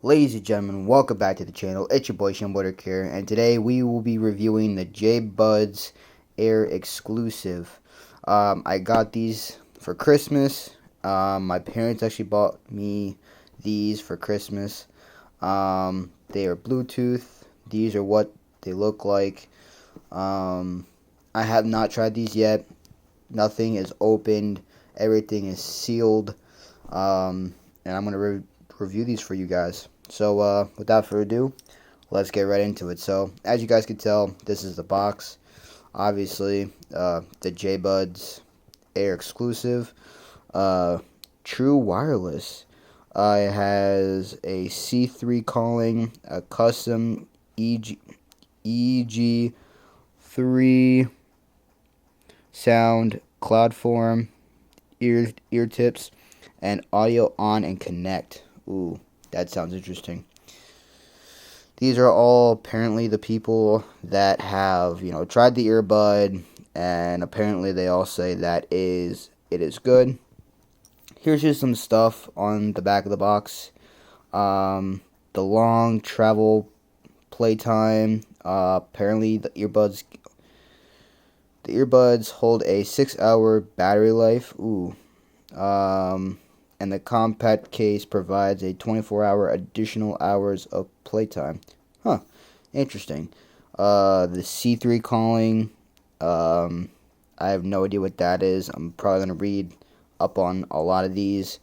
Ladies and gentlemen, welcome back to the channel. It's your boy Jbuds here, and today we will be reviewing the Jbuds Air exclusive. I got these for Christmas. My parents actually bought me these for Christmas. They are Bluetooth. These are what they look like. I have not tried these yet. Nothing is opened. Everything is sealed. And I'm going to review these for you guys. So without further ado, let's get right into it. So as you guys can tell, this is the box. Obviously, the Jbuds Air exclusive, true wireless. It has a C3 calling, a custom EG3 sound, cloud form, ear tips, and audio on and connect. Ooh, that sounds interesting. These are all apparently the people that have, tried the earbud, and apparently they all say that it is good. Here's just some stuff on the back of the box. The long travel playtime. Apparently the earbuds hold a 6-hour battery life. Ooh. And the compact case provides a 24-hour additional hours of playtime. Huh, interesting. The C3 calling, I have no idea what that is. I'm probably going to read up on a lot of these.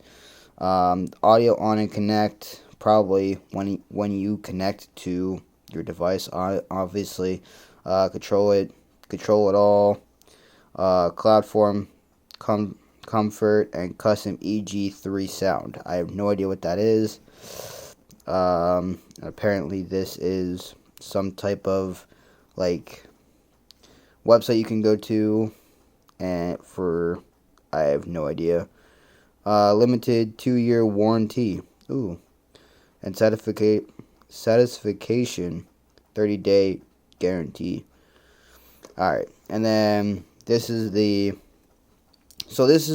Audio on and connect, probably when you connect to your device, obviously. Control it all. Cloud form, comfort, and custom EG3 sound. I have no idea what that is. Apparently this is some type of website you can go to, and I have no idea. Limited 2-year warranty. Ooh. And satisfaction 30-day guarantee. Alright, and then this is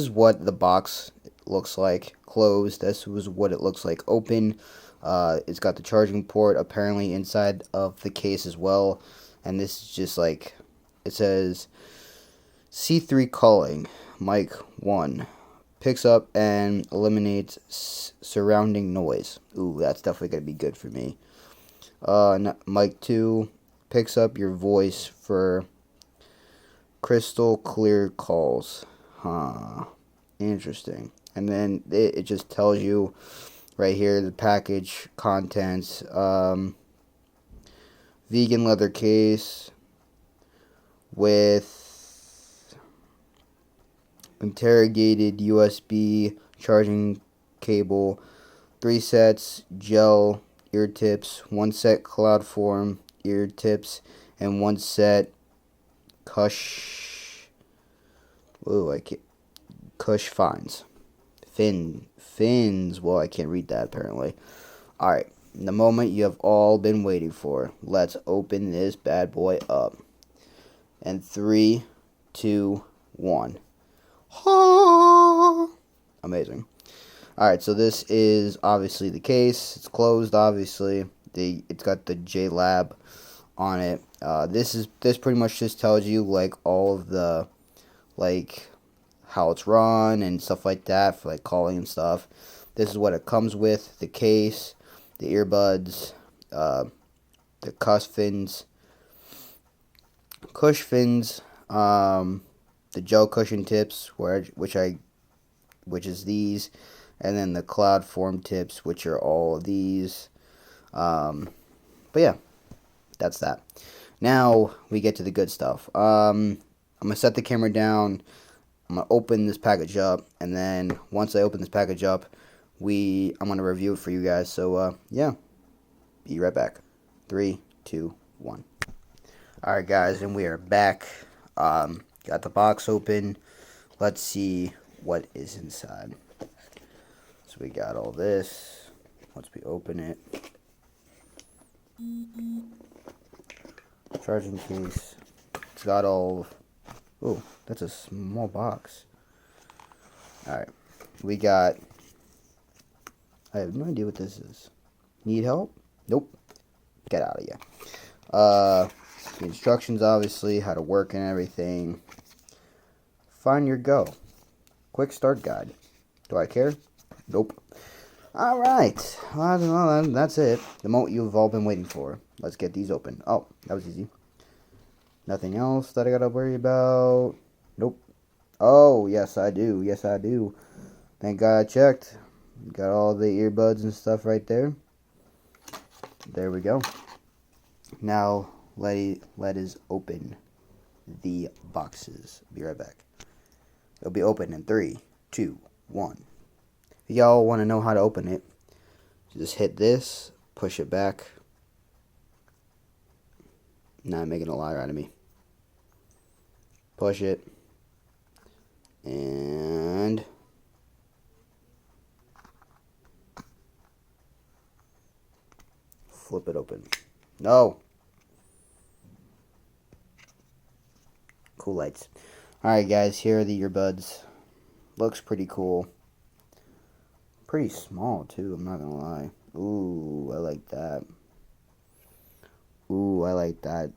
what the box looks like closed. This was what it looks like open. It's got the charging port apparently inside of the case as well. And this is just it says C3 calling, mic 1. Picks up and eliminates surrounding noise. Ooh, that's definitely going to be good for me. Mic 2 picks up your voice for crystal clear calls. Huh. Interesting. And then it just tells you right here the package contents. Vegan leather case with interrogated USB charging cable, 3 sets gel ear tips, 1 set cloud form ear tips, and 1 set Cush fins. Well, I can't read that apparently. Alright, the moment you have all been waiting for. Let's open this bad boy up. And 3, 2, 1. Amazing. Alright, so this is obviously the case. It's closed, obviously. It's got the JLab on it. This pretty much just tells you all of the how it's run and stuff like that for calling and stuff. This is what it comes with: the case, the earbuds, the cush fins, the gel cushion tips, which is these, and then the cloud form tips, which are all of these. But yeah, that's that. Now we get to the good stuff. I'm gonna set the camera down. I'm gonna open this package up, and then once I open this package up, I'm gonna review it for you guys. So yeah, be right back. 3, 2, 1. All right, guys, and we are back. Got the box open. Let's see what is inside. So we got all this. Once we open it, charging case. It's got all. Oh, that's a small box. Alright. We got. I have no idea what this is. Need help? Nope. Get out of here. The instructions, obviously, how to work and everything. Find your go. Quick start guide. Do I care? Nope. Alright. Well, that's it. The moment you've all been waiting for. Let's get these open. Oh, that was easy. Nothing else that I gotta worry about. Nope. Oh, yes I do. Yes I do. Thank God I checked. Got all the earbuds and stuff right there. There we go. Now, let us open the boxes. Be right back. It'll be open in 3, 2, 1. If y'all want to know how to open it, just hit this, push it back. Not making a liar out of me. Push it. And flip it open. No. Cool lights. Alright guys, here are the earbuds. Looks pretty cool. Pretty small too, I'm not gonna lie. Ooh, I like that. Ooh, I like that.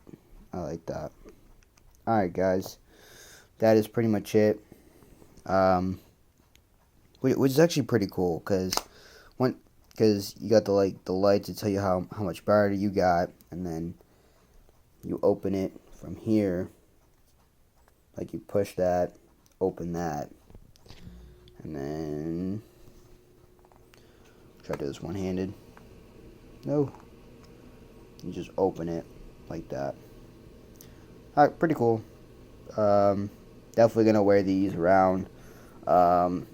I like that. Alright guys. That is pretty much it. Which is actually pretty cool, because you got the light to tell you how much battery you got, and then you open it from here. Like you push that, open that, and then try to do this one-handed. No. You just open it like that. Alright, pretty cool. Definitely gonna wear these around. And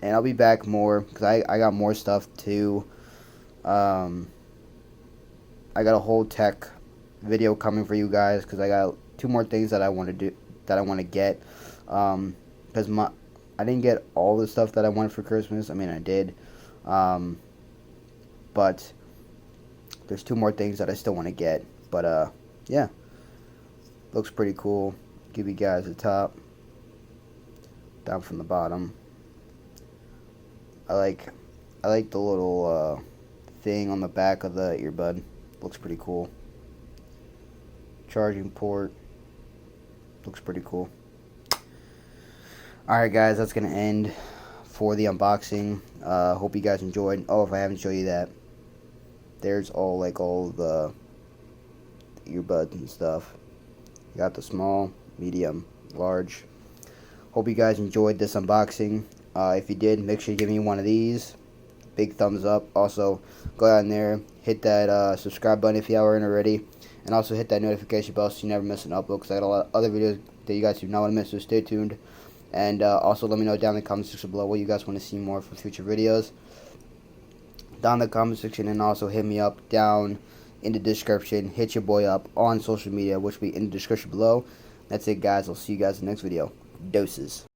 I'll be back more, because I got more stuff too. I got a whole tech video coming for you guys, because I got 2 more things that I want to do, that I want to get. Because I didn't get all the stuff that I wanted for Christmas. I mean, I did. But there's 2 more things that I still want to get. But yeah, looks pretty cool. Give you guys the top, down from the bottom. I like the little thing on the back of the earbud. Looks pretty cool. Charging port. Looks pretty cool. Alright guys, that's going to end for the unboxing. Hope you guys enjoyed. Oh, if I haven't shown you that, there's all the earbuds and stuff. You got the small, medium, large. Hope you guys enjoyed this unboxing. If you did, make sure you give me one of these. Big thumbs up. Also, go down there, hit that subscribe button if you haven't already. And also hit that notification bell so you never miss an upload, because I got a lot of other videos that you guys do not want to miss, so stay tuned. And also let me know down in the comment section below what you guys want to see more for future videos. Down in the comment section, and also hit me up down in the description. Hit your boy up on social media, which will be in the description below. That's it guys, I'll see you guys in the next video. Doses.